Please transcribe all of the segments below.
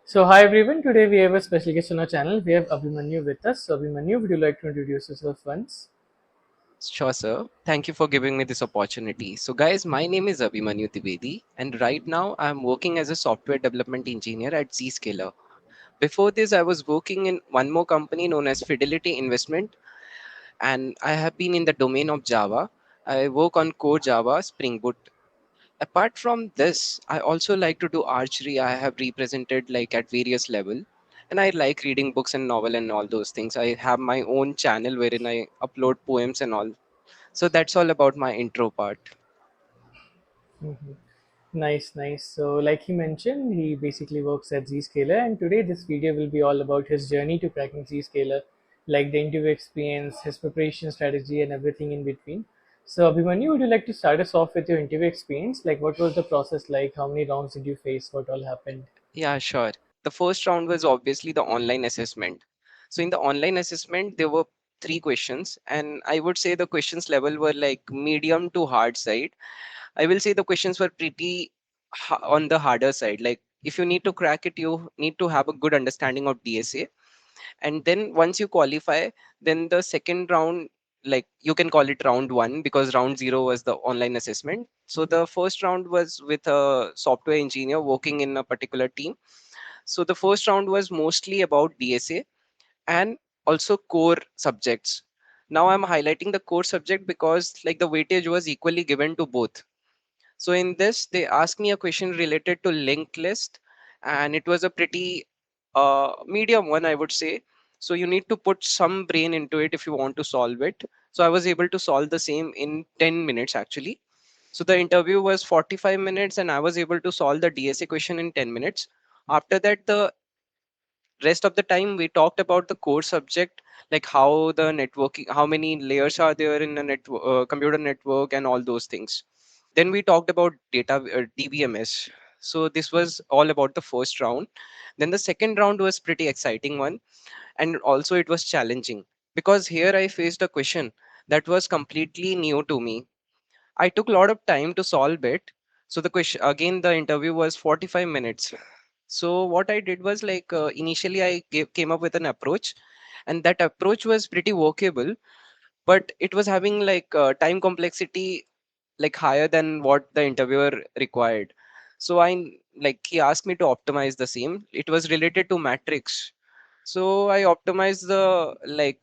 So hi everyone, today we have a special guest on our channel. We have Abhimanyu with us. So Abhimanyu, would you like to introduce yourself once? Sure, sir. Thank you for giving me this opportunity. So, guys, my name is Abhimanyu Trivedi, and right now I'm working as a software development engineer at Zscaler. Before this, I was working in one more company known as Fidelity Investment, and I have been in the domain of Java. I work on core Java, Spring Boot. Apart from this, I also like to do archery. I have represented like at various level, and I like reading books and novel and all those things. I have my own channel wherein I upload poems and all. So that's all about my intro part. Mhm. Nice, nice. So like he mentioned, he basically works at Zscaler, and today this video will be all about his journey to cracking Zscaler, like the interview experience, his preparation strategy, and everything in between. So Abhimanyu, would you like to start us off with your interview experience? Like what was the process like? How many rounds did you face? What all happened? Yeah, sure. The first round was obviously the online assessment. So in the online assessment, there were three questions, and I would say the questions level were like medium to hard side. I will say the questions were pretty on the harder side. Like if you need to crack it, you need to have a good understanding of DSA, and then once you qualify, then the second round, like you can call it round one because round zero was the online assessment. So the first round was with a software engineer working in a particular team. So the first round was mostly about DSA and also core subjects. Now I'm highlighting the core subject because like the weightage was equally given to both. So in this, they asked me a question related to linked list, and it was a pretty medium one, I would say. So you need to put some brain into it if you want to solve it. So I was able to solve the same in 10 minutes actually. So the interview was 45 minutes, and I was able to solve the DSA question in 10 minutes. After that, the rest of the time we talked about the core subject, like how the networking, how many layers are there in a computer network and all those things. Then we talked about data, DBMS. So this was all about the first round. Then the second round was pretty exciting one, and also it was challenging because here I faced a question that was completely new to me. I took a lot of time to solve it. So the question again, the interview was 45 minutes. So what I did was like initially came up with an approach, and that approach was pretty workable, but it was having like time complexity like higher than what the interviewer required. So like he asked me to optimize the same. It was related to matrix. So I optimized the like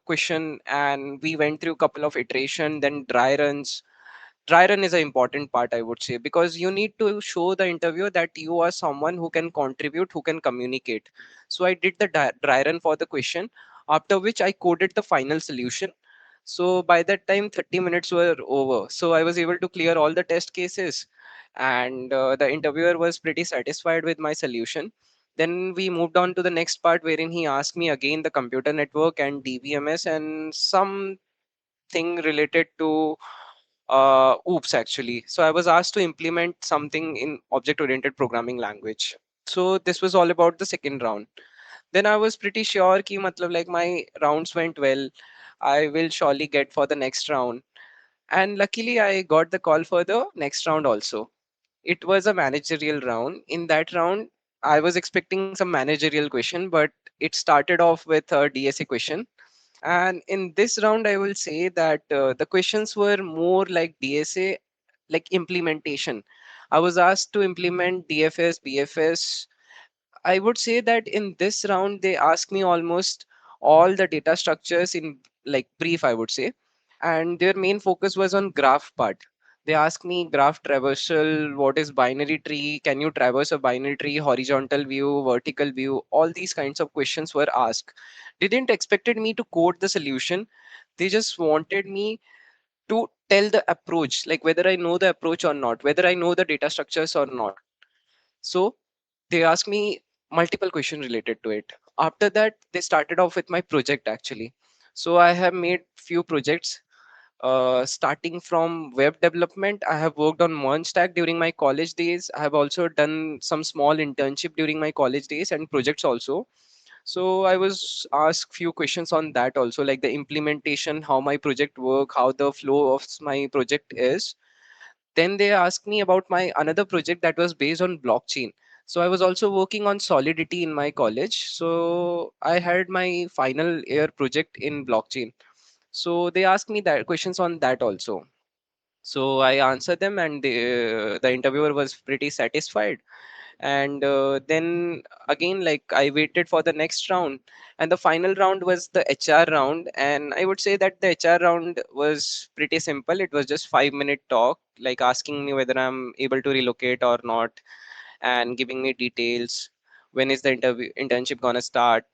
question, and we went through a couple of iteration, then dry runs. Dry run is an important part, I would say, because you need to show the interviewer that you are someone who can contribute, who can communicate. So I did the dry run for the question, after which I coded the final solution. So by that time 30 minutes were over, so I was able to clear all the test cases, and the interviewer was pretty satisfied with my solution. Then we moved on to the next part wherein he asked me again the computer network and DBMS and something related to oops actually. So I was asked to implement something in object oriented programming language. So this was all about the second round. Then I was pretty sure ki matlab like my rounds went well, I will surely get for the next round. And luckily I got the call for the next round also. It was a managerial round. In that round I was expecting some managerial question, but it started off with a DSA question. And in this round, I will say that the questions were more like DSA, like implementation. I was asked to implement DFS, BFS. I would say that in this round, they asked me almost all the data structures in like brief, I would say. And their main focus was on graph part. They asked me graph traversal, what is binary tree, can you traverse a binary tree, horizontal view, vertical view, all these kinds of questions were asked. They didn't expected me to code the solution. They just wanted me to tell the approach, like whether I know the approach or not, whether I know the data structures or not. So they asked me multiple questions related to it. After that, they started off with my project actually. So I have made few projects, starting from web development. I have worked on Stack during my college days. I have also done some small internship during my college days and projects also. So I was asked few questions on that also, like the implementation, how my project work, how the flow of my project is. Then they asked me about my another project that was based on blockchain. So I was also working on Solidity in my college. So I had my final year project in blockchain. So they asked me that questions on that also. So I answered them, and the interviewer was pretty satisfied. And then again, like, I waited for the next round, and the final round was the HR round. And I would say that the HR round was pretty simple. It was just 5 minute talk, like asking me whether I'm able to relocate or not, and giving me details, when is the internship gonna start,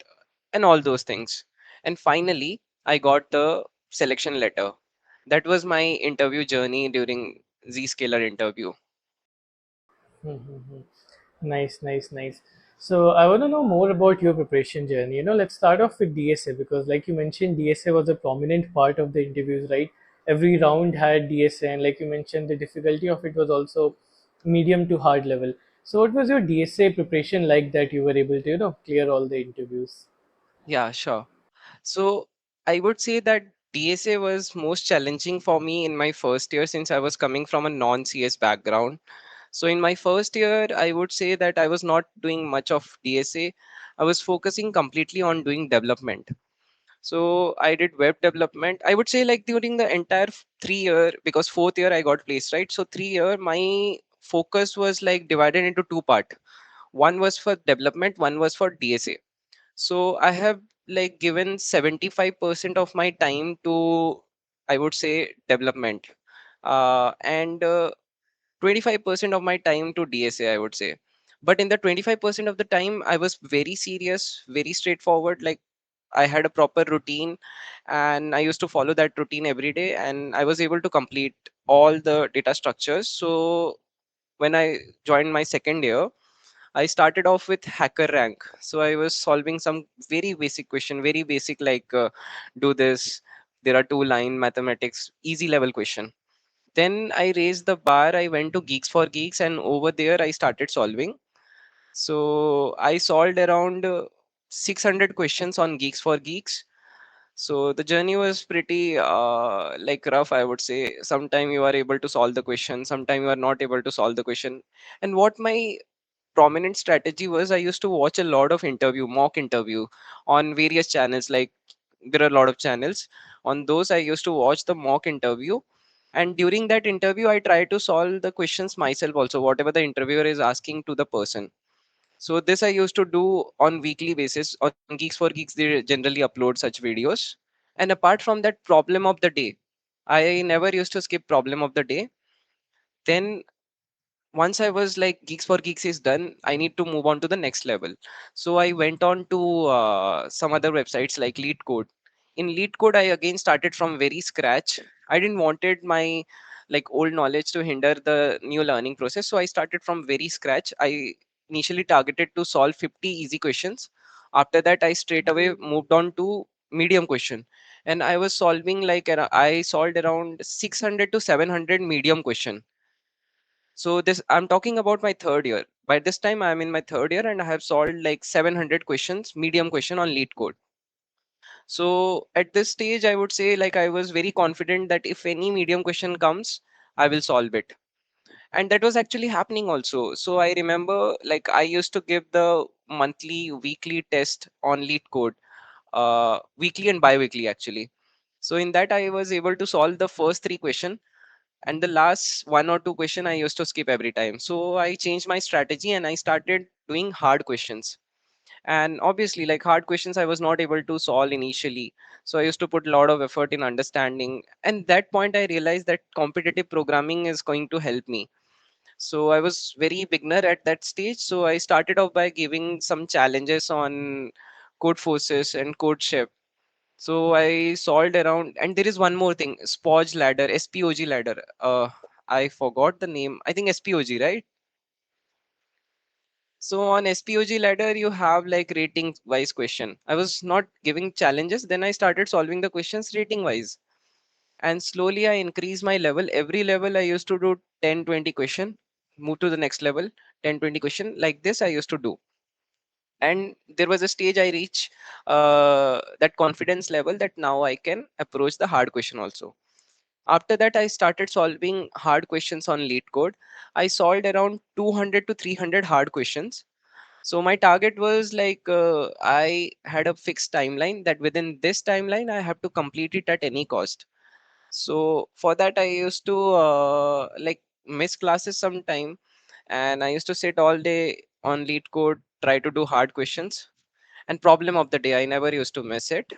and all those things. And finally I got the selection letter. That was my interview journey during Zscaler interview. Mhm. Nice, nice, nice. So I want to know more about your preparation journey. Let's start off with DSA because, like you mentioned, DSA was a prominent part of the interviews, right? Every round had DSA, and like you mentioned, the difficulty of it was also medium to hard level. So, what was your DSA preparation like that you were able to, clear all the interviews? Yeah, sure. So I would say that DSA was most challenging for me in my first year, since I was coming from a non CS background. So in my first year, I would say that I was not doing much of DSA. I was focusing completely on doing development. So I did web development. I would say, like, during the entire 3 year, because fourth year I got placed, right? So 3 year, my focus was like divided into two part. One was for development, one was for DSA. So I have like given 75% of my time to, I would say, development, and 25% of my time to DSA, I would say. But in the 25% of the time, I was very serious, very straightforward. Like, I had a proper routine, and I used to follow that routine every day, and I was able to complete all the data structures. So when I joined my second year, I started off with hacker rank. So I was solving some very basic question, very basic, like, do this. There are two line mathematics, easy level question. Then I raised the bar. I went to Geeks for Geeks, and over there I started solving. So I solved around 600 questions on Geeks for Geeks. So the journey was pretty like rough, I would say. Sometime you are able to solve the question, sometime you are not able to solve the question. And what my prominent strategy was, I used to watch a lot of mock interview on various channels. Like, there are a lot of channels. On those, I used to watch the mock interview. And during that interview, I try to solve the questions myself also, whatever the interviewer is asking to the person. So this I used to do on weekly basis. On Geeks for Geeks, they generally upload such videos. And apart from that, problem of the day, I never used to skip problem of the day. Then once I was like, Geeks for Geeks is done, I need to move on to the next level. So I went on to some other websites like Lead Code. In Lead Code, I again started from very scratch. I didn't wanted my like old knowledge to hinder the new learning process. So I started from very scratch. I initially targeted to solve 50 easy questions. After that, I straight away moved on to medium question. And I was solving like, I solved around 600 to 700 medium question. So this, I'm talking about my third year. By this time, I'm in my third year, and I have solved like 700 questions, medium question on Lead Code. So at this stage, I would say, like, I was very confident that if any medium question comes, I will solve it. And that was actually happening also. So I remember, like, I used to give the monthly, weekly test on Lead Code, weekly and bi-weekly actually. So in that, I was able to solve the first three questions, and the last one or two question I used to skip every time. So I changed my strategy, and I started doing hard questions. And obviously, like, hard questions I was not able to solve initially. So I used to put a lot of effort in understanding, and that point I realized that competitive programming is going to help me. So I was very beginner at that stage, so I started off by giving some challenges on code forces and code chef. So I solved around, and there is one more thing, Spoj ladder, SPOG ladder. I forgot the name. I think SPOG, right? So on SPOG ladder, you have like rating wise question. I was not giving challenges. Then I started solving the questions rating wise. And slowly I increased my level. Every level I used to do 10, 20 question, move to the next level, 10, 20 question. Like this I used to do. And there was a stage I reached that confidence level that now I can approach the hard question also. After that, I started solving hard questions on lead code. I solved around 200 to 300 hard questions. So my target was like, I had a fixed timeline that within this timeline I have to complete it at any cost. So for that I used to like miss classes sometime, and I used to sit all day on lead code, try to do hard questions. And problem of the day, I never used to miss it.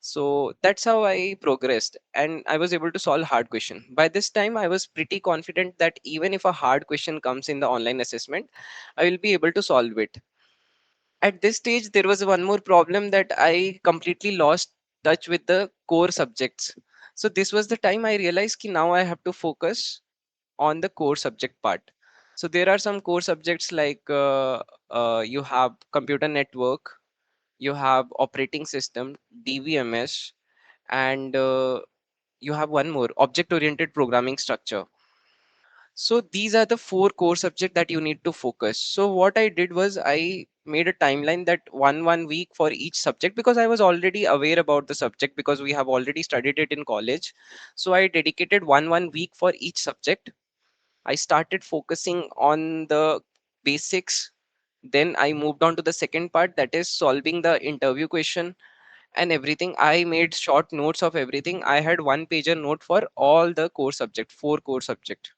So that's how I progressed, and I was able to solve hard question. By this time I was pretty confident that even if a hard question comes in the online assessment, I will be able to solve it. At this stage there was one more problem, that I completely lost touch with the core subjects. So this was the time I realized ki now I have to focus on the core subject part. So there are some core subjects like you have computer network, you have operating system, DVMS, and you have one more, object oriented programming structure. So these are the four core subject that you need to focus. So what I did was I made a timeline that one week for each subject, because I was already aware about the subject because we have already studied it in college. So I dedicated one week for each subject. I started focusing on the basics. Then I moved on to the second part, that is solving the interview question and everything. I made short notes of everything. I had one pager note for all the core subject, four core subject.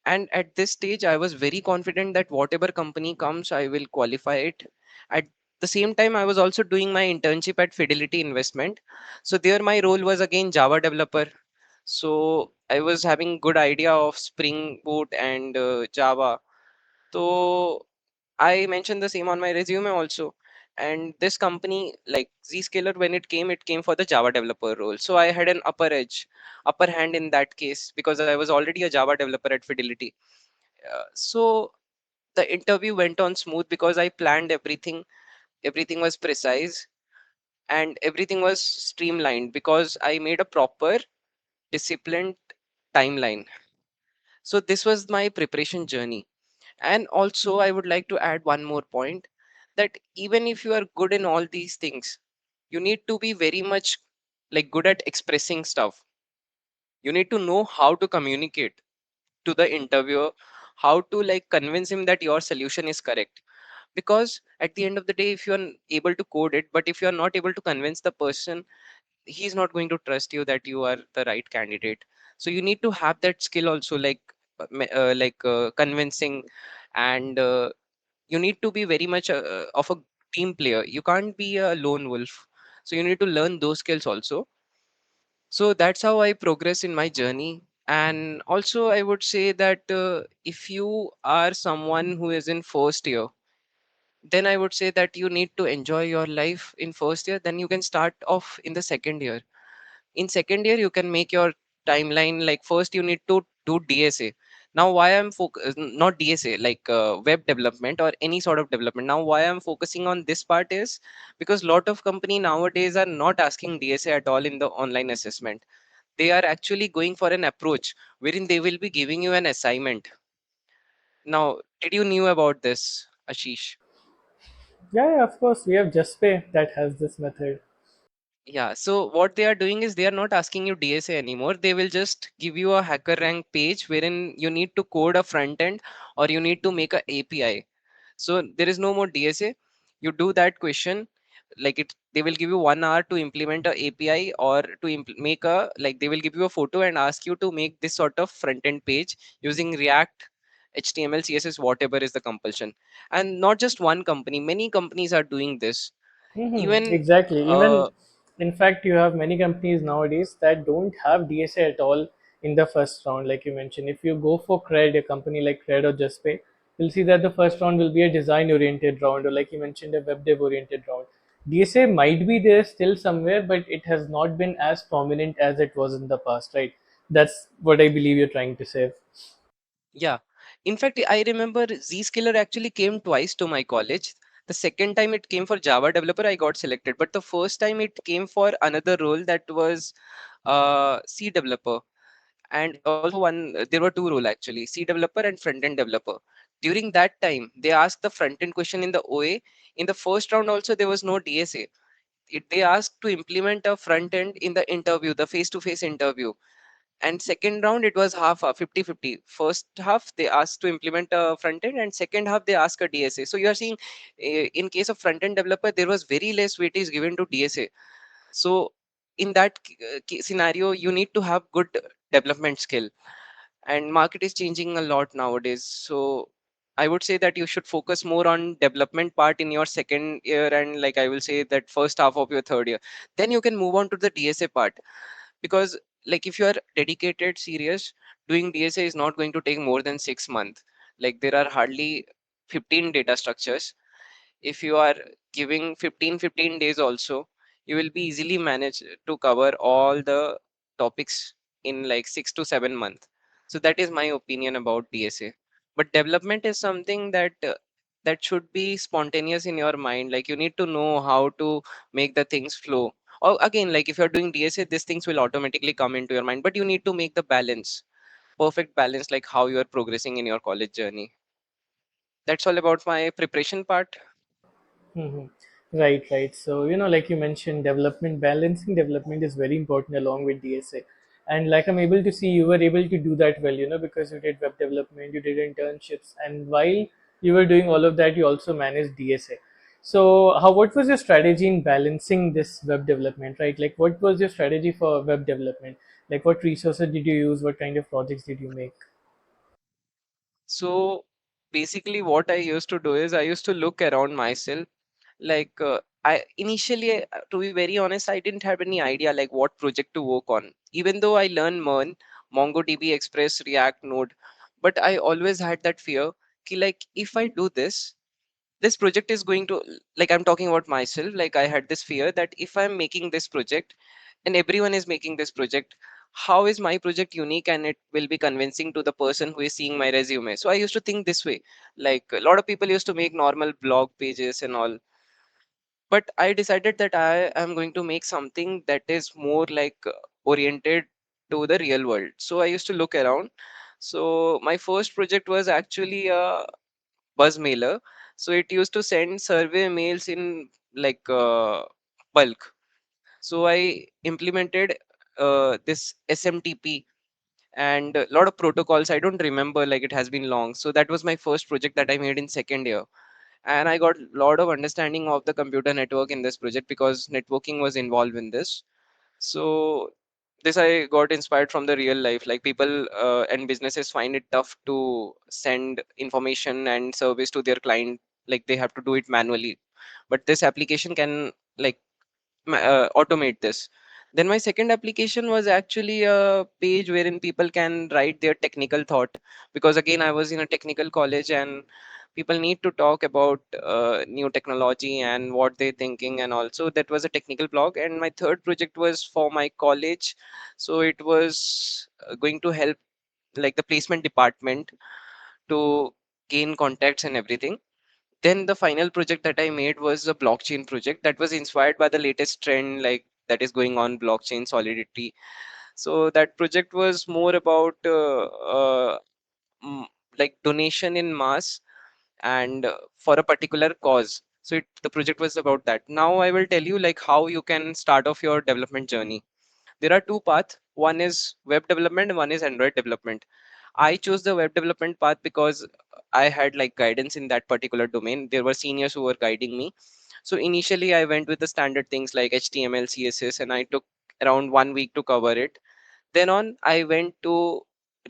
And at this stage I was very confident that whatever company comes I will qualify it. At the same time I was also doing my internship at Fidelity Investment. So there my role was again Java developer. So I was having good idea of Spring Boot and Java. So I mentioned the same on my resume also. And this company like Zscaler, when it came for the Java developer role. So I had an upper hand in that case because I was already a Java developer at Fidelity. So the interview went on smooth because I planned everything. Everything was precise and everything was streamlined because I made a proper disciplined timeline. So this was my preparation journey. And also I would like to add one more point, that even if you are good in all these things, you need to be very much like good at expressing stuff. You need to know how to communicate to the interviewer, how to like convince him that your solution is correct. Because at the end of the day, if you are able to code it, but if you are not able to convince the person, he's not going to trust you that you are the right candidate. So you need to have that skill also, like convincing. And you need to be very much of a team player. You can't be a lone wolf. So you need to learn those skills also. So that's how I progress in my journey. And also I would say that if you are someone who is in first year, then I would say that you need to enjoy your life in first year, then you can start off in the second year. In second year you can make your timeline. Like first you need to do DSA. Now why I'm not DSA, like web development or any sort of development. Now why I'm focusing on this part is because lot of company nowadays are not asking DSA at all in the online assessment. They are actually going for an approach wherein they will be giving you an assignment. Now did you knew about this, Ashish? Yeah, yeah, of course. We have JustPay that has this method. Yeah, so what they are doing is they are not asking you DSA anymore. They will just give you a hacker rank page wherein you need to code a front end or you need to make a API. So there is no more DSA. You do that question, like it, they will give you 1 hour to implement a API or to make a, like they will give you a photo and ask you to make this sort of front end page using React, HTML, CSS, whatever is the compulsion. And not just one company, many companies are doing this. Even Exactly. Even, uh, in fact, you have many companies nowadays that don't have DSA at all in the first round, like you mentioned. If you go for Cred, a company like Cred or JustPay, you'll see that the first round will be a design-oriented round, or like you mentioned, a web dev-oriented round. DSA might be there still somewhere, but it has not been as prominent as it was in the past, right? That's what I believe you're trying to say. Yeah. In fact, I remember Zscaler actually came twice to my college. The second time it came for Java developer, I got selected. But the first time it came for another role, that was C developer. And also one, there were two roles actually, C developer and front end developer. During that time, they asked the front end question in the OA. In the first round also, there was no DSA. they asked to implement a front end in the interview, the face to face interview. And second round it was half, 50-50. First half they asked to implement a front end, and second half they ask a DSA. So you are seeing, in case of front end developer, there was very less weightage given to DSA. So in that scenario, you need to have good development skill, and market is changing a lot nowadays. So I would say that you should focus more on development part in your second year, and like I will say that first half of your third year, then you can move on to the DSA part. Because like if you are dedicated serious, doing DSA is not going to take more than 6 months. Like there are hardly 15 data structures. If you are giving 15 days also, you will be easily managed to cover all the topics in like 6 to 7 months. So that is my opinion about DSA. But development is something that that should be spontaneous in your mind. Like you need to know how to make the things flow. Or again, like if you're doing DSA, these things will automatically come into your mind, but you need to make the balance, perfect balance, like how you are progressing in your college journey. That's all about my preparation part. Hmm. Right, right. So, like you mentioned, development, balancing development is very important along with DSA. And like I'm able to see, you were able to do that well, because you did web development, you did internships, and while you were doing all of that, you also managed DSA. So, what was your strategy in balancing this web development, right? Like, what was your strategy for web development? Like, what resources did you use? What kind of projects did you make? So basically, what I used to do is I used to look around myself. Like I initially, to be very honest, I didn't have any idea like what project to work on. Even though I learned MERN, MongoDB, Express, React, Node, but I always had that fear. Ki like if I do this project is going to, like I'm talking about myself, like I had this fear that if I'm making this project and everyone is making this project, how is my project unique and it will be convincing to the person who is seeing my resume? So I used to think this way. Like a lot of people used to make normal blog pages and all, but I decided that I am going to make something that is more like oriented to the real world. So I used to look around. So my first project was actually a buzz mailer. So it used to send survey mails in like bulk. So I implemented this SMTP and a lot of protocols. I don't remember, like it has been long. So that was my first project that I made in second year, and I got a lot of understanding of the computer network in this project because networking was involved in this. So this I got inspired from the real life. Like people and businesses find it tough to send information and service to their client. Like they have to do it manually, but this application can like automate this. Then my second application was actually a page wherein people can write their technical thought, because again I was in a technical college and people need to talk about new technology and what they're thinking, and also that was a technical blog. And my third project was for my college, so it was going to help like the placement department to gain contacts and everything. Then the final project that I made was a blockchain project that was inspired by the latest trend like that is going on, blockchain solidity. So that project was more about mm, like donation in mass and for a particular cause. So the project was about that. Now I will tell you like how you can start off your development journey. There are two paths. One is web development, one is Android development. I chose the web development path because I had like guidance in that particular domain. There were seniors who were guiding me. So initially I went with the standard things like HTML, CSS, and I took around 1 week to cover it. Then on I went to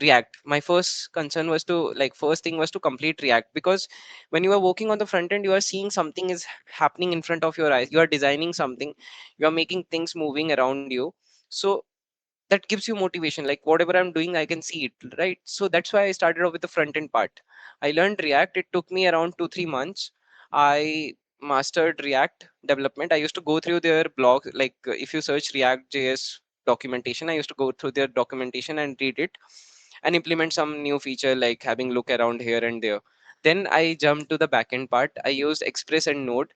React. My first concern was to like first thing was to complete React, because when you are working on the front end, you are seeing something is happening in front of your eyes. You are designing something, you are making things moving around you. So that gives you motivation, like whatever I'm doing I can see it, right? So that's why I started off with the front end part. I learned React. It took me around 2 3 months. I mastered React development. I used to go through their blog, like if you search React JS documentation, I used to go through their documentation and read it and implement some new feature like having look around here and there. Then I jumped to the backend part. I used Express and Node.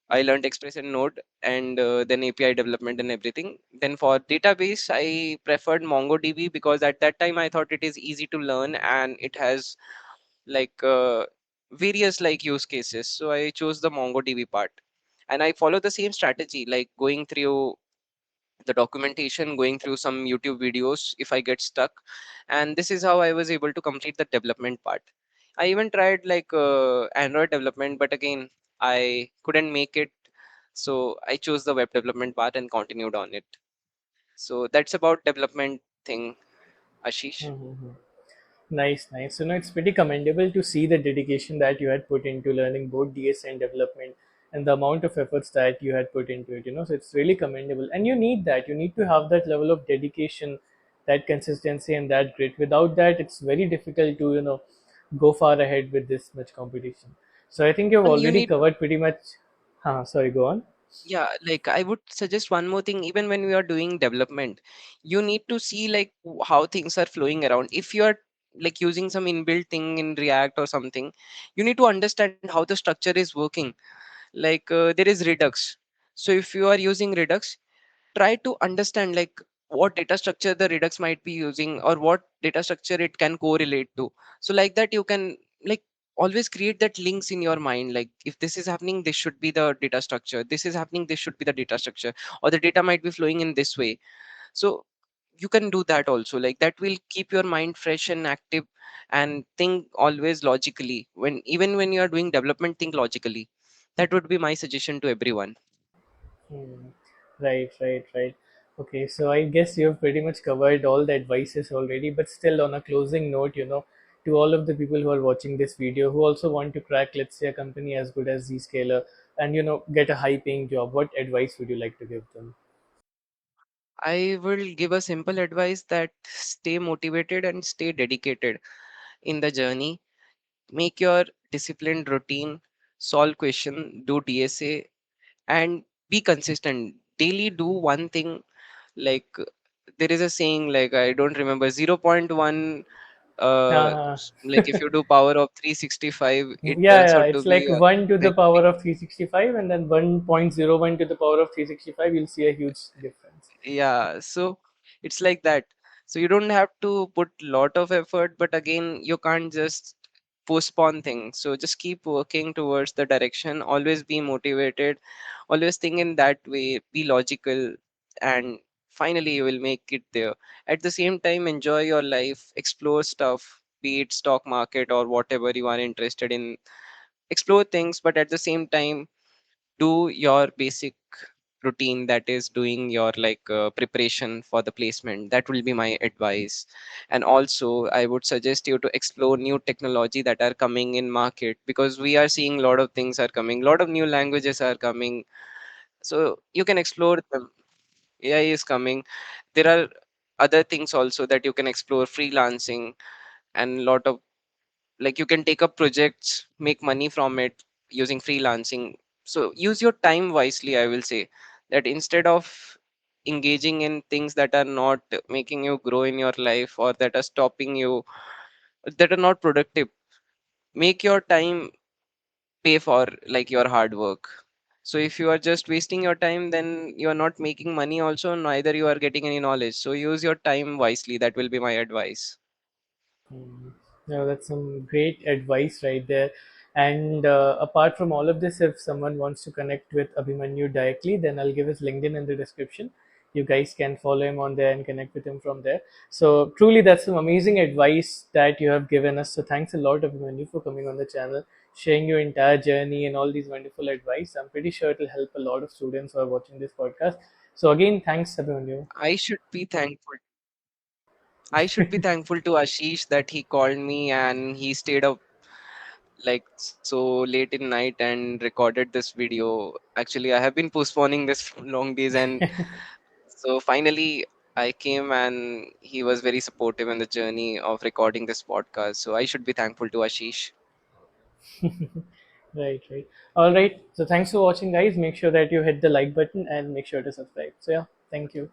I learned Express and Node, and then API development and everything. Then for database, I preferred MongoDB because at that time I thought it is easy to learn and it has like various like use cases. So I chose the MongoDB part. And I follow the same strategy, like going through the documentation, going through some YouTube videos if I get stuck. And this is how I was able to complete the development part. I even tried like Android development, but again, I couldn't make it. So I chose the web development part and continued on it. So that's about development thing, Ashish. Mm-hmm. Nice, nice. So, no, it's pretty commendable to see the dedication that you had put into learning both DSA and development and the amount of efforts that you had put into it, so it's really commendable. And you need that. You need to have that level of dedication, that consistency, and that grit. Without that, it's very difficult to, go far ahead with this much competition. So, I think you've And you already need, covered pretty much. Sorry, go on. yeah, like I would suggest one more thing, even when we are doing development, you need to see like how things are flowing around. If you are like using some inbuilt thing in React or something, you need to understand how the structure is working. Like there is Redux. So if you are using Redux, try to understand like what data structure the Redux might be using, or what data structure it can correlate to. So like that you can like always create that links in your mind, like if this is happening, this should be the data structure, this is happening, this should be the data structure, or the data might be flowing in this way. So you can do that also, like that will keep your mind fresh and active, and think always logically. When even when you are doing development, think logically. That would be my suggestion to everyone. Hmm. Right, right, right. Okay, so I guess you have pretty much covered all the advices already, but still, on a closing note, to all of the people who are watching this video who also want to crack, let's say, a company as good as Zscaler and, get a high paying job, what advice would you like to give them? I will give a simple advice that stay motivated and stay dedicated in the journey. Make your disciplined routine, solve question, do DSA, and be consistent. Daily do one thing. Like there is a saying, like I don't remember, zero point 0.1. Uh, Like if you do power of 365, it yeah, turns yeah, out to it's like be 1 to the like power of 365 and then 1.01 to the power of 365. You'll see a huge difference. yeah, so it's like that. So you don't have to put lot of effort, but again, you can't just postpone things. So just keep working towards the direction. Always be motivated. Always think in that way. Be logical, and finally you will make it there. At the same time, enjoy your life. Explore stuff, be it stock market or whatever you are interested in. Explore things, but at the same time, do your basic routine, that is doing your like preparation for the placement. That will be my advice. And also I would suggest you to explore new technology that are coming in market, because we are seeing a lot of things are coming, a lot of new languages are coming. So you can explore them. AI is coming. There are other things also that you can explore, freelancing, and lot of like you can take up projects, make money from it using freelancing. So use your time wisely, I will say. That instead of engaging in things that are not making you grow in your life, or that are stopping you, that are not productive, make your time pay for like your hard work. So if you are just wasting your time, then you are not making money also, neither you are getting any knowledge. So use your time wisely. That will be my advice. Mm. No, that's some great advice right there. And apart from all of this, if someone wants to connect with Abhimanyu directly, then I'll give his LinkedIn in the description. You guys can follow him on there and connect with him from there. So truly, that's some amazing advice that you have given us. So thanks a lot, Abhimanyu, for coming on the channel, sharing your entire journey and all these wonderful advice. I'm pretty sure it will help a lot of students who are watching this podcast. So again, thanks, Abhimanyu. I should be thankful. I should be thankful to Ashish that he called me and he stayed up like so late in night and recorded this video. Actually, I have been postponing this for long days, and so finally I came and he was very supportive in the journey of recording this podcast. So I should be thankful to Ashish. Right, right. All right. So thanks for watching, guys. Make sure that you hit the like button and make sure to subscribe. So yeah, thank you.